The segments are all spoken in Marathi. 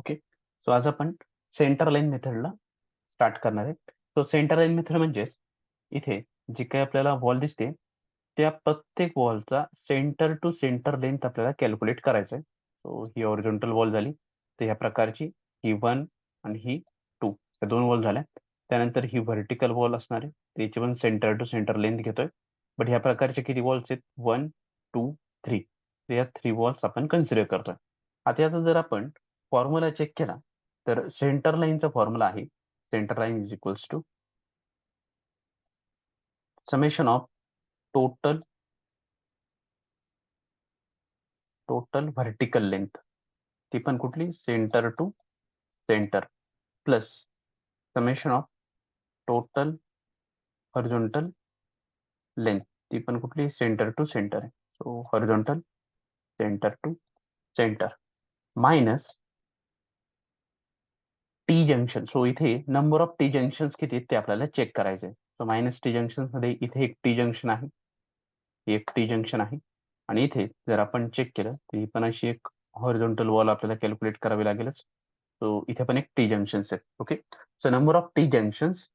ओके. सो आज आपण सेंटर लाईन मेथडला स्टार्ट करणार आहे. सो सेंटर लाईन मेथड म्हणजेच इथे जी काही आपल्याला वॉल दिसते त्या प्रत्येक वॉलचा सेंटर टू सेंटर लेंथ आपल्याला कॅल्क्युलेट करायचं आहे. सो ही हॉरिझॉन्टल वॉल झाली, तर ह्या प्रकारची ही 1 आणि ही 2 या 2 वॉल झाल्या. त्यानंतर ही व्हर्टिकल वॉल असणार आहे, त्याची पण सेंटर टू सेंटर लेंथ घेतोय. बट ह्या प्रकारचे किती वॉल्स आहेत? 1, 2, 3. तर या 3 वॉल्स आपण कन्सिडर करतोय. आता याचा जर आपण फॉर्म्युला चेक केला तर सेंटर लाईनचा फॉर्म्युला आहे centre line is equals to summation of total vertical length, ती पण कुठली? Centre to centre, plus summation of total horizontal length, ती पण कुठली? सेंटर टू सेंटर आहे. So horizontal centre to centre minus T junction. So इथे नंबर ऑफ टी जंक्शन्स किती आहेत ते आपल्याला चेक करायचे. सो मायनस टी जंक्शन मध्ये इथे एक टी जंक्शन आहे, एक टी जंक्शन आहे आणि इथे जर आपण चेक केलं तर ही पण अशी एक हॉरिझॉन्टल वॉल आपल्याला कॅल्क्युलेट करावी लागेलच. सो इथे पण एक टी जंक्शन्स आहेत. Okay. So number of T junctions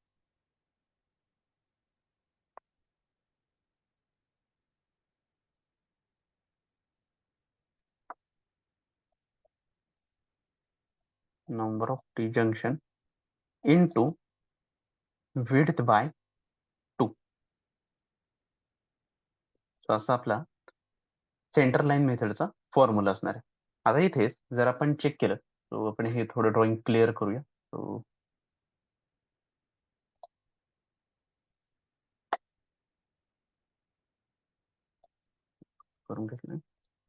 into width by 2. So असा आपला सेंटर लाईन मेथडचा फॉर्म्युला असणार आहे. आता इथेच जर आपण चेक केलं तर आपण हे थोडं ड्रॉइंग क्लिअर करूया. सो करून घेतलं.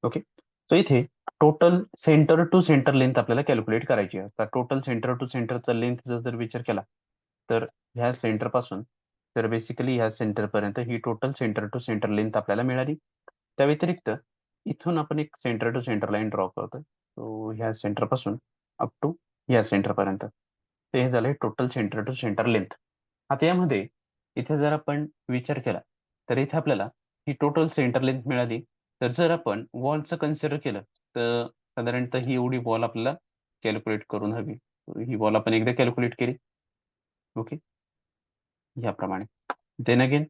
ओके. सो इथे total centre to centre length आपल्याला कॅल्क्युलेट करायची आहे. आता टोटल सेंटर टू सेंटरचा लेंथचा जर विचार केला तर ह्या सेंटर पासून तर बेसिकली ह्या सेंटर पर्यंत ही total centre to centre length आपल्याला मिळाली. त्या व्यतिरिक्त इथून आपण एक centre to centre line draw करतोय. सो ह्या सेंटर पासून अप टू ह्या सेंटर पर्यंत, ते हे झालंय total centre to centre length. आता यामध्ये इथे जर आपण विचार केला तर इथे आपल्याला ही टोटल सेंटर लेंथ मिळाली. तर जर आपण वॉलचं कन्सिडर केलं तर साधारणतः ही एवढी वॉल आपल्याला कॅल्क्युलेट करून हवी. ही वॉल आपण एकदा कॅल्क्युलेट केली. ओके. याप्रमाणे देन अगेन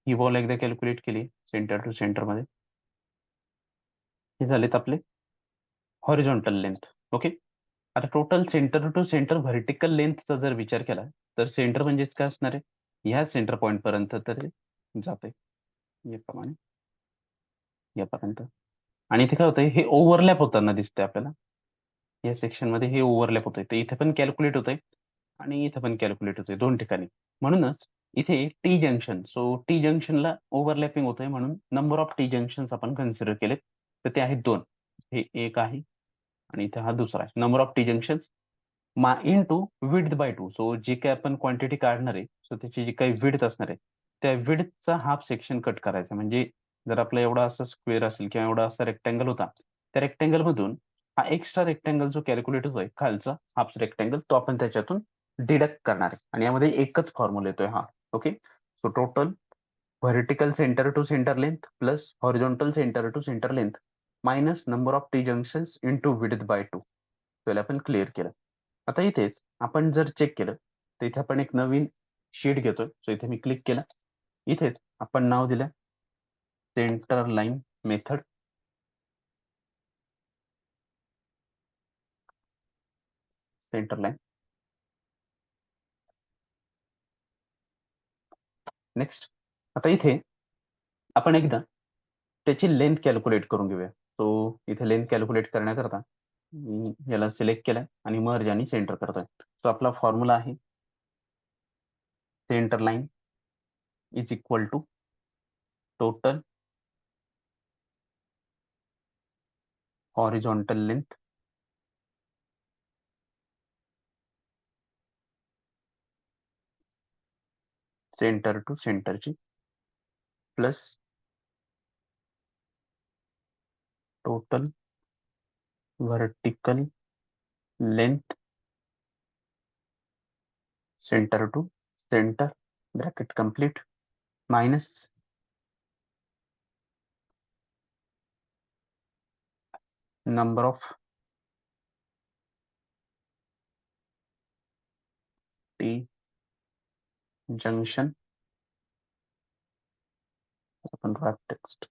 ही वॉल एकदा कॅल्क्युलेट केली सेंटर टू सेंटर मध्ये. हे झालेत आपले हॉरिझॉन्टल लेंथ. ओके. आता total centre to centre vertical लेंथचा जर विचार केला तर सेंटर म्हणजेच काय असणार आहे? ह्या सेंटर पॉईंट पर्यंत तर जाते याप्रमाणे यापर्यंत. आणि इथे काय होतंय? हे ओव्हरलॅप होताना दिसतंय आपल्याला. या सेक्शन मध्ये हे ओव्हरलॅप होतंय, तर इथे पण कॅल्क्युलेट होतंय आणि इथे पण कॅल्क्युलेट होतंय दोन ठिकाणी. म्हणूनच इथे टी जंक्शन, सो टी जंक्शनला ओव्हरलॅपिंग होतंय म्हणून नंबर ऑफ टी जंक्शन्स आपण कन्सिडर केलेत. तर ते आहेत 2. हे एक आहे आणि इथे हा दुसरा आहे. Number of T junctions into width by 2. So जी काही आपण क्वांटिटी काढणार आहे, सो त्याची जी काही विड्थ असणार आहे त्या विड्थचा हाफ सेक्शन कट करायचा. म्हणजे जर आपला एवढा असा स्क्वेअर असेल किंवा एवढा असा रेक्टँगल होता, त्या रेक्टँगल मधून हा एक्स्ट्रा रेक्टँगल जो कॅल्क्युलेट होतोय खालचा हाफ रेक्टँगल, तो आपण त्याच्यातून डिडक्ट करणार आहे. आणि यामध्ये एकच फॉर्म्युला येतोय हा. Okay. So total vertical centre to centre length plus horizontal centre to centre length minus number of T junctions into width by 2. त्याला आपण क्लिअर केलं. आता इथेच आपण जर चेक केलं तर इथे आपण एक नवीन शीट घेतोय. सो इथे मी क्लिक केलं. इथेच आपण नाव दिलं centre line method. Centre line. Next. आता इथे आपण एकदा त्याची लेंथ कॅल्क्युलेट करून घेऊया. सो इथे लेंथ कॅल्क्युलेट करण्याकरता मी याला सिलेक्ट केलं आणि मर्ज आणि सेंटर करतोय. सो आपला फॉर्म्युला आहे centre line is equal to total horizontal length centre to सेंटरची plus total vertical length centre to centre bracket complete minus number of junction, आपण wrap text,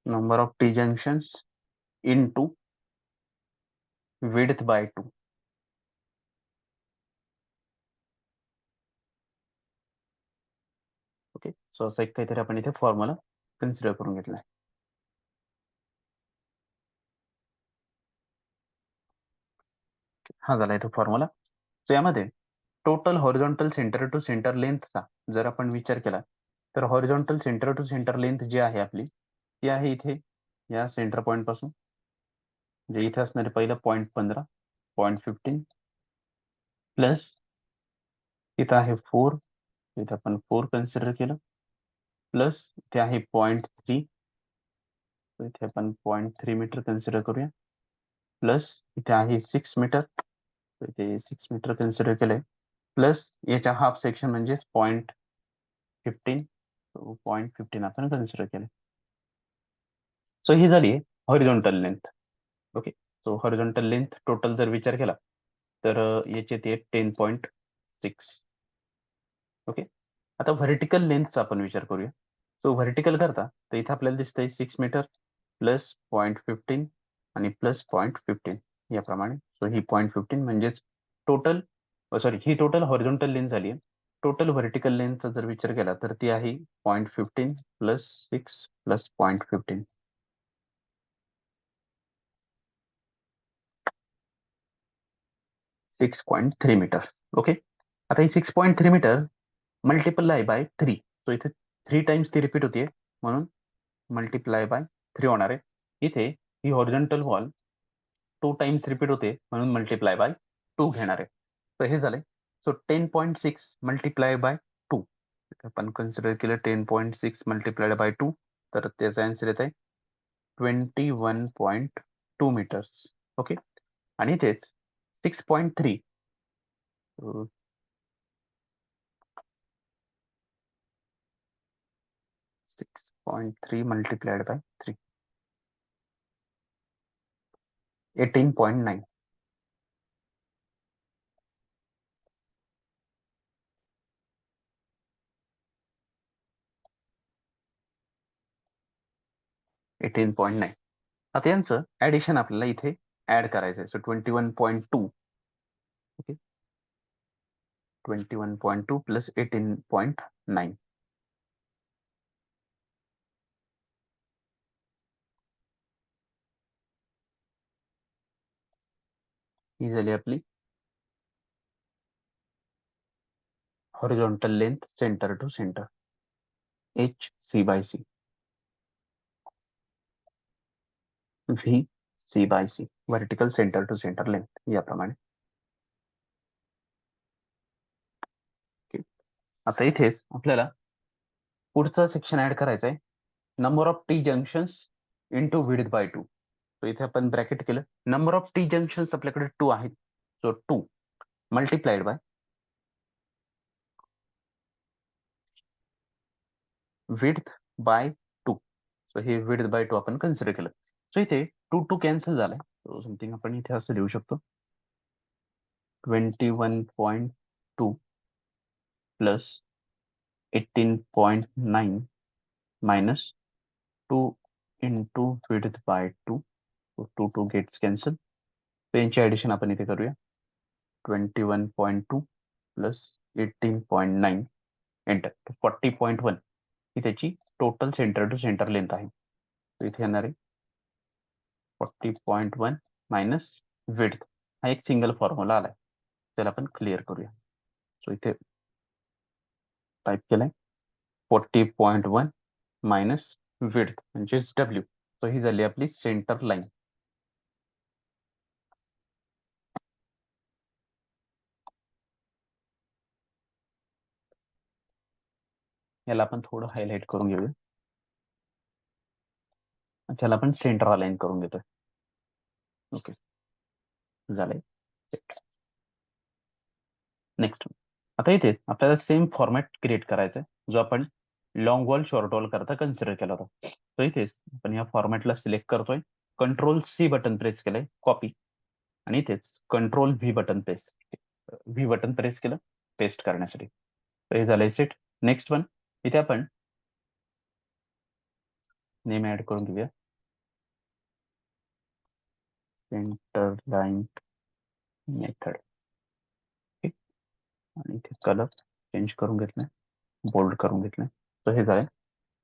number of T junctions into width by 2. Okay, so असं एक काहीतरी आपण इथे फॉर्म्युला कन्सिडर करून घेतलाय. हा झाला इथे फॉर्म्युला. सो यामध्ये total horizontal centre to centre लेंथचा जर आपण विचार केला तर horizontal centre to centre length जी आहे आपली ती आहे इथे या सेंटर पॉईंट पासून, जे इथे असणारे पहिलं 0.15, 0.15 प्लस इथं आहे 4, इथे आपण 4 कन्सिडर केलं, प्लस इथे आहे 0.3, इथे आपण 0.3 मीटर कन्सिडर करूया, प्लस इथे आहे 6 मीटर, इथे 6 मीटर कन्सिडर केलंय, प्लस याच्या हाफ सेक्शन म्हणजेच 0.15, 0.15 आपण कन्सिडर केलं. सो ही झाली horizontal length. Okay, so horizontal length total जर विचार केला तर याचे ते 10.6. ओके, आता व्हर्टिकल लेंथचा आपण विचार करूया. सो व्हर्टिकल करता तर इथे आपल्याला दिसतंय 6 मीटर प्लस 0.15 आणि प्लस 0.15 याप्रमाणे. सो ही 0.15 म्हणजेच टोटल, सॉरी, ही टोटल हॉरिझॉन्टल लेंथ झाली आहे. टोटल व्हर्टिकल लेंथचा जर विचार केला तर ती आहे 0.15 प्लस 6 प्लस 0.15. 6.3 मीटर. ओके, आता ही 6.3 मीटर मल्टिप्लाय बाय 3. सो इथे 3 टाइम्स ती रिपीट होतीये म्हणून मल्टिप्लाय बाय 3 होणार आहे. इथे ही हॉरिझॉन्टल वॉल 2 टाइम्स रिपीट होते म्हणून मल्टिप्लाय बाय 2 घेणार आहे. तर हे झालंय. सो 10.6 मल्टिप्लाय बाय 2, आपण कन्सिडर केलं 10.6 मल्टिप्लाइड बाय 2, तर त्याचा आन्सर येत आहे 21.2 मीटर्स. ओके, आणि इथेच 6.3 6.3 multiplied by 3, 18.9. आता यांचं ऍडिशन आपल्याला इथे ऍड करायचं आहे. So 21.2, okay, 21.2 plus 18.9. ही झाली आपली horizontal length centre to centre, HC/C, VC/C, vertical centre to centre length याप्रमाणे. ओके, आता इथेच आपल्याला पुढचा सेक्शन ऍड करायचा आहे, number of T junctions into width by 2. So इथे आपण ब्रॅकेट केलं, नंबर ऑफ टी जंक्शन्स आपल्याकडे 2 आहेत. So 2 multiplied by width by 2. So हे विड्थ बाय 2 आपण कन्सिडर केलं. सो इथे 2 कॅन्सल झालाय. सो समथिंग आपण इथे असं लिहू शकतो, 21.2 plus 18.9 minus 2 into width by 2. 2 gets cancel. तर यांची ऍडिशन आपण इथे करूया, 21.2 प्लस 18.9 एंटर. 40.1 ही त्याची total centre to centre length आहे. तर इथे येणार आहे 40.1 मायनस विड्थ. हा एक सिंगल फॉर्म्युला आलाय, त्याला आपण क्लिअर करूया. सो इथे टाईप केलाय 40.1 मायनस विड्थ म्हणजेच W. सो ही झाली आपली सेंटर लाईन. याला आपण थोडं हायलाइट करून घेऊया, त्याला आपण सेंटर अलाइन करून घेतोय. ओके, झालंय. नेक्स्ट, आता इथे आपल्याला सेम फॉर्मॅट क्रिएट करायचा आहे जो आपण लॉंग वॉल शॉर्ट वॉल करता कन्सिडर केला होता. तर इथेच आपण या फॉर्मॅटला सिलेक्ट करतोय, कंट्रोल सी बटन प्रेस केलंय, कॉपी, आणि इथेच कंट्रोल व्ही बटन प्रेस केलं पेस्ट करण्यासाठी. तर हे झालंय सेट. नेक्स्ट वन, इथे आपण नेम ऍड करून घेऊया, सेंटर लाईन मेथड. आणि इथे कलर चेंज करून घेतलाय, बोल्ड करून घेतलाय. तर हे झालंय.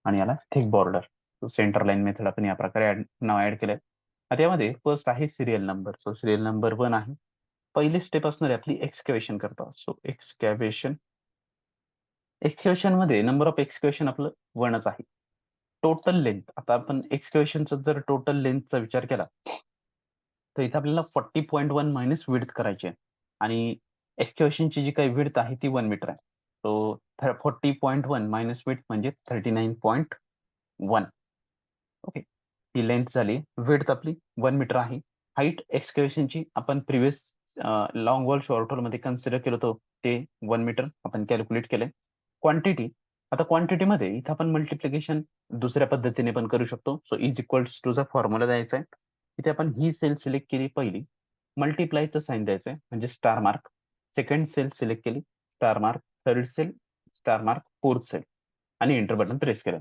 आणि याला thick border. Centre line method आपण या प्रकारे नाव ऍड केलंय. आता यामध्ये फर्स्ट आहे serial number. So serial number 1 आहे. पहिली स्टेप असणार आहे आपली एक्सकॅव्हेशन करता. सो एक्सकॅव्हेशन मध्ये नंबर ऑफ एक्सकॅव्हेशन आपलं 1च आहे. टोटल लेंथ, आता आपण एक्सकॅव्हेशनचा जर टोटल लेंथचा विचार केला तर इथे आपल्याला 40.1 मायनस विड्थ करायची आहे. आणि एक्सकॅव्हेशनची जी काही विड्थ आहे ती 1 मीटर आहे. सो 40.1 मायनस विड्थ म्हणजे 39.1. ओके, ही लेंथ झाली. विड्थ आपली 1 मीटर आहे. हाईट एक्सकॅव्हेशनची आपण previous long wall short wall मध्ये कन्सिडर केलं होतं ते 1 मीटर आपण कॅल्क्युलेट केलंय. क्वांटिटी, आता क्वांटिटीमध्ये इथं आपण मल्टिप्लिकेशन दुसऱ्या पद्धतीने पण करू शकतो. सो इज इक्वल्स टू चा फॉर्म्युला द्यायचा आहे. इथे आपण ही सेल सिलेक्ट केली पहिली, मल्टिप्लायचं साईन द्यायचं आहे म्हणजे star mark. Second cell select केली, star mark. Third cell star mark. Fourth cell, आणि एंटर बटन प्रेस केलं.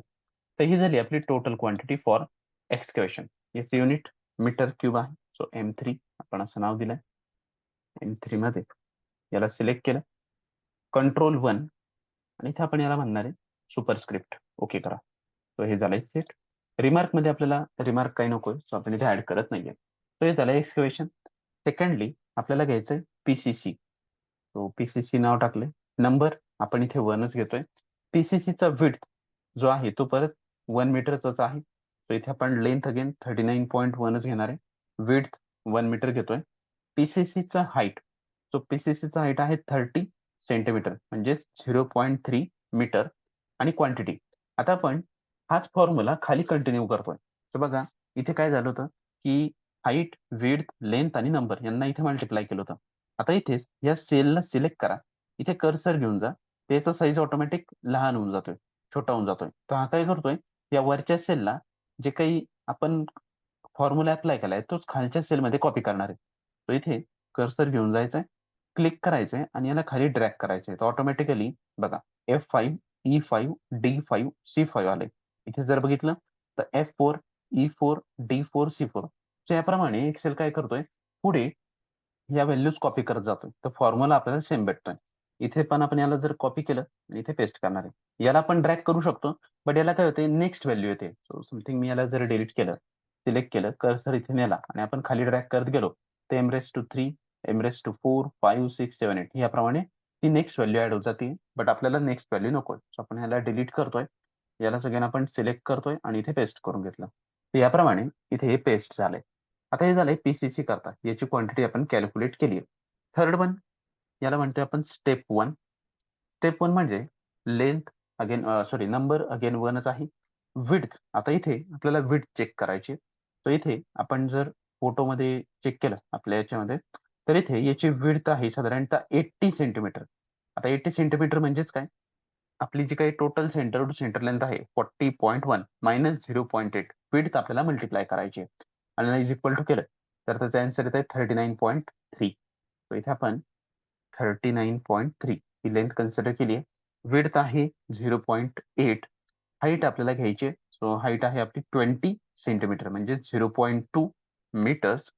तर ही झाली आपली टोटल क्वांटिटी फॉर एक्सकॅव्हेशन. याचे युनिट मीटर क्यूब आहे. सो M3 आपण असं नाव दिलंय. M3 मध्ये याला सिलेक्ट केलं, कंट्रोल 1, आणि इथे आपण याला म्हणणार आहे सुपरस्क्रिप्ट. ओके करा. सो हे झालंय सेट. रिमार्क मध्ये आपल्याला रिमार्क काही नकोय, सो आपण इथे ऍड करत नाहीये. सो हे झालं एक्सकॅव्हेशन. सेकंडली आपल्याला घ्यायचंय PCC. सो PCC नाव टाकले. नंबर आपण इथे 1च घेतोय. PCCचा विड्थ जो आहे तो परत 1 मीटरचाच आहे. सो इथे आपण लेंथ अगेन 39.1च घेणार आहे. विड्थ 1 मीटर घेतोय. PCCचा हाईट, सो PCCचा हाईट आहे 30 सेंटीमीटर म्हणजे 0.3 मीटर. आणि क्वांटिटी, आता आपण हाच फॉर्म्युला खाली कंटिन्यू करतोय. तर बघा इथे काय झालं होतं की हाईट, विड्थ, लेंथ आणि नंबर यांना इथे मल्टिप्लाय केलं होतं. आता इथेच या सेलला सिलेक्ट करा, इथे कर्सर घेऊन जा, त्याचा साईज ऑटोमॅटिक लहान होऊन जातोय, छोटा होऊन जातोय. तर हा काय करतोय, या वरच्या सेलला जे काही आपण फॉर्म्युला अप्लाय केलाय तोच खालच्या सेलमध्ये कॉपी करणार आहे. तो इथे कर्सर घेऊन जायचंय, क्लिक करायचंय आणि याला खाली ड्रॅग करायचंय. तर ऑटोमॅटिकली बघा F5, E5, D5, C5 आले. इथे जर बघितलं तर F4, E4, D4, C4. So याप्रमाणे एक्सेल काय करतोय, पुढे या व्हॅल्यूज कॉपी करत जातोय. तर फॉर्म्युला आपल्याला सेम भेटतोय. इथे पण आपण याला जर कॉपी केलं आणि इथे पेस्ट करणार आहे. याला आपण ड्रॅग करू शकतो, बट याला काय होते, नेक्स्ट व्हॅल्यू येते. सो समथिंग मी याला जर डिलीट केलं, सिलेक्ट केलं, कर्सर इथे नेला आणि आपण खाली ड्रॅग करत गेलो तर M3, M4, 5, 6, 7, 8 याप्रमाणे ती नेक्स्ट व्हॅल्यू ऍड होत जाते. बट आपल्याला नेक्स्ट व्हॅल्यू नकोय, सो आपण ह्याला डिलीट करतोय. याला सगळ्यांना आपण सिलेक्ट करतोय आणि इथे पेस्ट करून घेतलं. तर याप्रमाणे इथे हे पेस्ट झालंय. आता हे झालंय PCC करता, याची क्वांटिटी आपण कॅल्क्युलेट केली आहे. थर्ड वन, याला म्हणतोय आपण स्टेप 1. स्टेप 1 म्हणजे length again sorry number again 1च आहे. विड्थ, आता इथे आपल्याला विड्थ चेक करायची. तर इथे आपण जर फोटोमध्ये चेक केलं आपल्या याच्यामध्ये, तर इथे याची विड्थ आहे साधारणतः 80 सेंटीमीटर. आता 80 सेंटीमीटर म्हणजेच काय, आपली जी काही total centre to centre length आहे 40.1 मायनस 0.8 विड्थ आपल्याला मल्टिप्लाय करायची आहे. आणि इज इक्वल टू केलं तर त्याचा आन्सर येत आहे 39.3. तर इथे आपण 39.3 ही लेंथ कन्सिडर केली आहे. विड्थ आहे 0.8. हाईट आपल्याला घ्यायची आहे. सो हाईट आहे आपली 20 सेंटीमीटर म्हणजे 0.2 मीटर्स.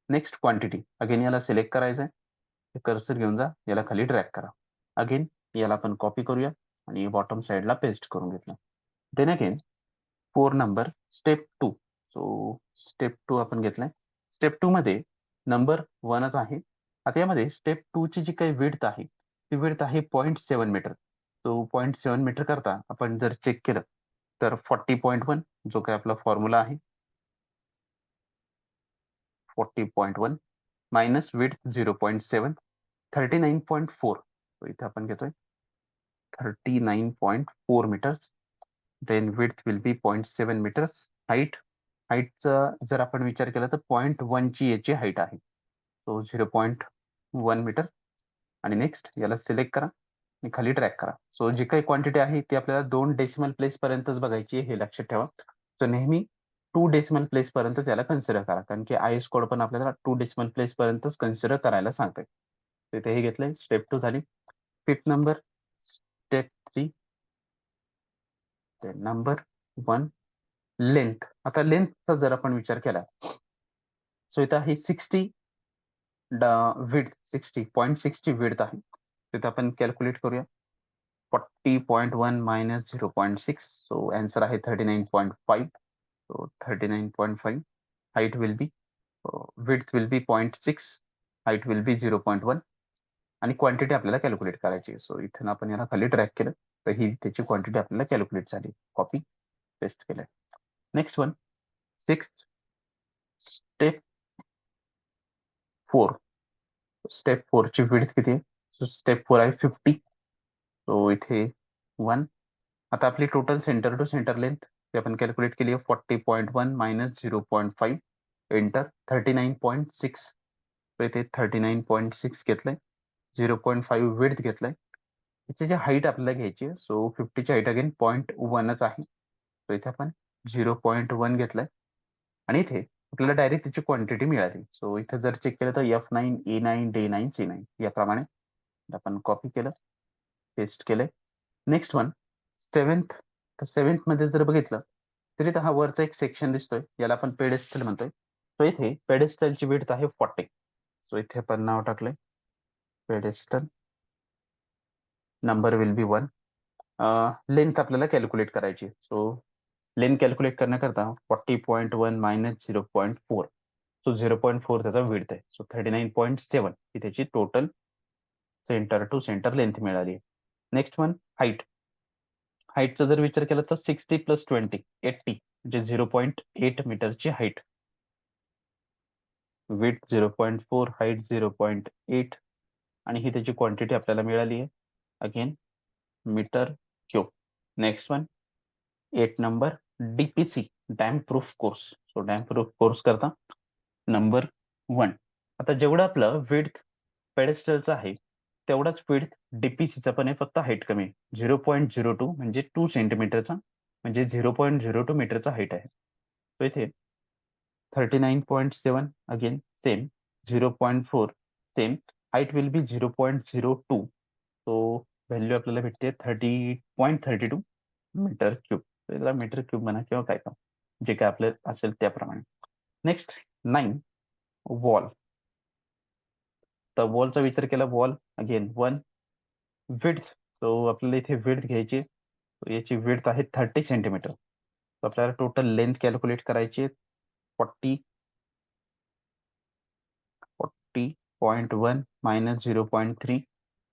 नेक्स्ट क्वांटिटी, अगेन याला सिलेक्ट करायचं आहे, कर्सर घेऊन जा, याला खाली ड्रॅग करा. अगेन याला आपण कॉपी करूया आणि बॉटम साईडला पेस्ट करून घेतलं. Then again 4 number step 2. So step 2 आपण घेतलाय. स्टेप 2 मध्ये नंबर 1च आहे. आता यामध्ये स्टेप 2 ची जी काही विड्थ आहे ती विड्थ आहे 0.7 मीटर. तो 0.7 मीटर करता आपण जर चेक केलं तर 40.1 जो काही आपला फॉर्म्युला आहे 40.1 मायनस विड्थ 0.7 39.4. तो इथे आपण घेतोय 39.4 metres. Then width will be 0.7 metres. हाईटचा जर आपण विचार केला तर 0.1 ची याची हाईट आहे. So 0.1 metre. आणि नेक्स्ट याला सिलेक्ट करा, आणि खाली ड्रॅग करा. सो जी काही क्वांटिटी आहे ती आपल्याला 2 डेसिमल प्लेस पर्यंतच बघायची आहे, हे लक्षात ठेवा. सो नेहमी 2 डेसिमल प्लेस पर्यंत त्याला कन्सिडर करा, कारण की आय एस कोड पण आपल्याला 2 डेसिमल प्लेस पर्यंतच कन्सिडर करायला सांगते. तिथे हे घेतलंय, स्टेप 2 झाली. 5th number, step 3, number 1 length. आता लेंथचा जर आपण विचार केला, सो इथं आहे 60 विड्थ, 60.60 विड्थ आहे. तिथे आपण कॅल्क्युलेट करूया. 40.1 मायनस 0.6, सो आन्सर आहे 39.5. So 39.5 height will be, width will be 0.6, height will be 0.1 आणि क्वांटिटी आपल्याला कॅल्क्युलेट करायची. सो इथून आपण याला खाली ड्रॅग केलं तर ही त्याची क्वांटिटी आपल्याला कॅल्क्युलेट झाली. कॉपी पेस्ट केलं. Next one, 6th step 4. Step 4 ची विड्थ किती आहे? सो स्टेप 4 आहे 50. सो इथे 1. आता आपली total centre to centre length ती आपण कॅल्क्युलेट केली आहे. 40.1 मायनस 0.5 इंटर 39.6. तर इथे 39.6 घेतलंय. 0.5 विड्थ घेतलंय. याची जी हाईट आपल्याला घ्यायची आहे, सो 50ची हाईट अगेन 0.1च आहे. सो इथे आपण 0.1 घेतलंय आणि इथे आपल्याला डायरेक्ट त्याची क्वांटिटी मिळाली. सो इथे जर चेक केलं तर F9, A9, D9, C9 याप्रमाणे आपण कॉपी केलं, पेस्ट केलंय. Next one, 7th. तर 7th मध्ये जर बघितलं तर इथं हा वरचा एक सेक्शन दिसतोय, याला आपण पेडेस्टल म्हणतोय. सो इथे पेडेस्टलची विड्थ आहे 40. सो इथे आपण नाव टाकलंय pedestal, number will be 1. Length आपल्याला कॅल्क्युलेट करायची. सो लेंथ कॅल्क्युलेट करण्याकरता 40.1 मायनस 0.4. सो 0.4 त्याचा विड्थ आहे. सो 39.7 ही त्याची total centre to centre length मिळाली. Next one, height. हाईटचा जर विचार केला तर 60 प्लस 20 80 म्हणजे 0.8 मीटरची हाईट. विड्थ 0.4, हाईट 0.8 आणि ही त्याची क्वांटिटी आपल्याला मिळाली आहे. Again metre cube. Next one, 8 number, DPC, damp proof course. So damp proof course करता नंबर 1. आता जेवढं आपलं विड्थ पेडेस्टलचं आहे तेवढाच विड्थ डीपीसीचा पण आहे, फक्त हाईट कमी आहे. 0.02 म्हणजे 2 सेंटीमीटरचा, म्हणजे 0.02 मीटरचा हाईट आहे. तो इथे 39.7 again same, 0.4 same, height will be 0.02. So value आपल्याला भेटते 30.32 मीटर क्यूब. त्याला मीटर क्यूब म्हणा किंवा काय का, जे काय आपलं असेल त्याप्रमाणे. Next 9 wall. तर वॉलचा विचार केला, वॉल अगेन 1 विड्थ. सो आपल्याला इथे विड्थ घ्यायची. याची विड्थ आहे 30 सेंटीमीटर. आपल्याला टोटल लेंथ कॅल्क्युलेट करायची. 40.1 मायनस 0.3,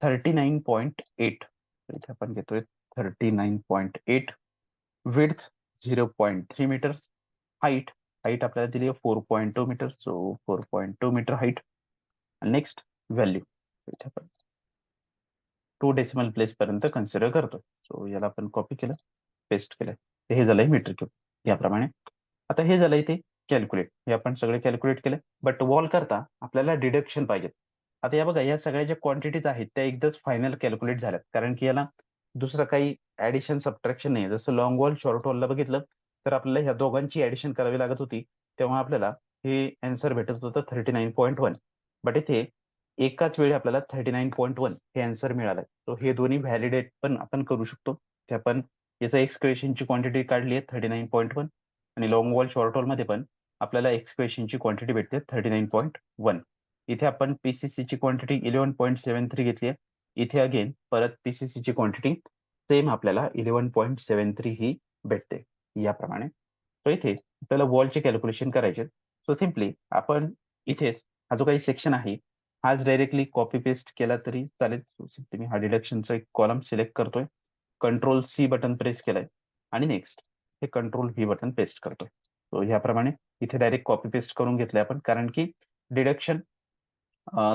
39.8. इथे आपण घेतोय 39.8. Width 0.3 metre. हाईट आपल्याला दिली आहे 4.2 metre. So 4.2 metre height. Next value इथे आपण 2 डेसिमल प्लेस पर्यंत कन्सिडर करतो. सो याला आपण कॉपी केलं, पेस्ट केलं. हे झालंय मीटर क्यूब याप्रमाणे. आता हे झालंय ते कॅल्क्युलेट, हे आपण सगळे कॅल्क्युलेट केले. बट वॉल करता आपल्याला डिडक्शन पाहिजे. आता या बघा, या सगळ्या ज्या क्वांटिटीज आहेत त्या एकदाच फायनल कॅल्क्युलेट झाल्यात, कारण की याला दुसरं काही ऍडिशन सबट्रॅक्शन नाही. जसं लॉंग वॉल शॉर्ट वॉलला बघितलं तर आपल्याला ह्या दोघांची ऍडिशन करावी लागत होती, तेव्हा आपल्याला हे आन्सर भेटत होतं 39.1. बट इथे एकाच वेळी आपल्याला 39.1 हे आन्सर मिळालं. सो हे दोन्ही व्हॅलिडेट पण आपण करू शकतो. ते आपण याचा एक्सक्वेशनची क्वांटिटी काढली आहे 39.1 आणि लॉंग वॉल शॉर्ट वॉलमध्ये पण आपल्याला एक्सक्वेशनची क्वांटिटी भेटते 39.1. इथे आपण पीसीसीची क्वांटिटी 11.73 घेतली आहे. इथे अगेन परत पीसीसीची क्वांटिटी सेम आपल्याला 11.73 ही भेटते याप्रमाणे. सो इथे आपल्याला वॉलचे कॅल्क्युलेशन करायचे. सो सिम्पली आपण इथेच हा जो काही सेक्शन आहे हाच डायरेक्टली कॉपी पेस्ट केला तरी चालेल. सो सिम्पली मी हा डिडक्शनचा एक कॉलम सिलेक्ट करतोय, कंट्रोल सी बटन प्रेस केलंय आणि नेक्स्ट हे कंट्रोल व्ही बटन पेस्ट करतोय. सो ह्याप्रमाणे इथे डायरेक्ट कॉपी पेस्ट करून घेतलंय आपण, कारण की डिडक्शन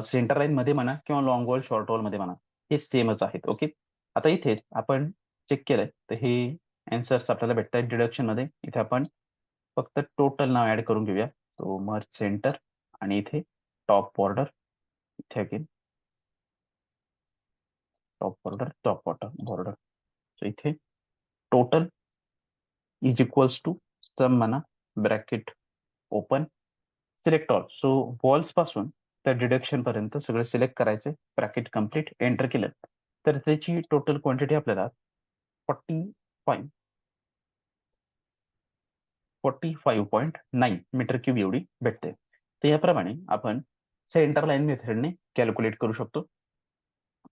सेंटर लाईन मध्ये म्हणा किंवा लॉंग वॉल शॉर्ट वॉल मध्ये म्हणा हे सेमच आहेत. ओके, आता इथे आपण चेक केलंय तर हे आन्सर्स आपल्याला भेटत आहेत डिडक्शन मध्ये. इथे आपण फक्त टोटल नाव ऍड करून घेऊया. तो मर्ज सेंटर आणि इथे टॉप बॉर्डर, इथे again top bottom border. So इथे total is equals to some म्हणा, bracket open, select all. So walls पासून त्या डिडक्शन पर्यंत सगळं सिलेक्ट करायचं, ब्रॅकेट कम्प्लीट, एंटर केलं तर त्याची टोटल क्वांटिटी आपल्याला 45.9 मीटर क्यूब एवढी भेटते. तर याप्रमाणे आपण सेंटर लाईन मेथडने कॅल्क्युलेट करू शकतो.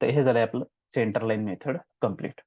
तर हे झालंय आपलं सेंटर लाईन मेथड कम्प्लीट.